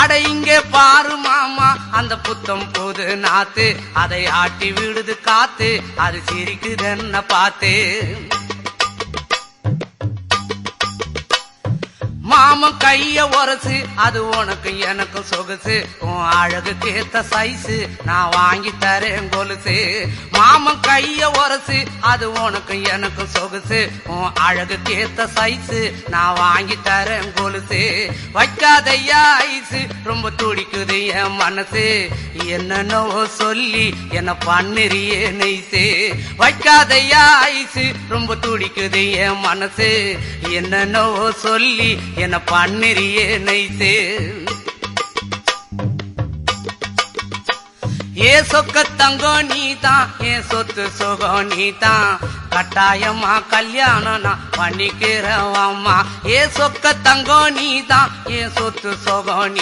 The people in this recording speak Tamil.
அட இங்கே பாரு மாமா அந்த புத்தம் போது நாத்து அதை ஆட்டி விடுது காத்து அது சிரிக்குதுன்னு பார்த்து மாமன் கைய உரசு அது உனக்கு எனக்கு சொகுசு உன் அழகுக்கு ஏத்த சைஸு நான் வாங்கி தரேன் கொலுசு மாமன் கைய உரசு அது உனக்கு எனக்கு சொகுசு உன் அழகுக்கு ஏத்த சைஸு நான் வாங்கி தரேன் கொலுசு வைக்காதையா ஐசு ரொம்ப துடிக்குது என் மனசு என்னன்னோ சொல்லி என்ன பண்ணுறியே நெய்சு வைக்காதையா ஐசு ரொம்ப துடிக்குது என் மனசு என்னன்னோ சொல்லி என்ன பண்ணுறியே நைசே ஏ சொக்க தங்கம் நீதான் ஏன் சொத்து சுகம் நீதான் கட்டாயமா கல்யாணம் நான் பண்ணிக்கிறவாமா ஏ சொக்க தங்கம் நீதான் ஏன் சொத்து சுகம் நீ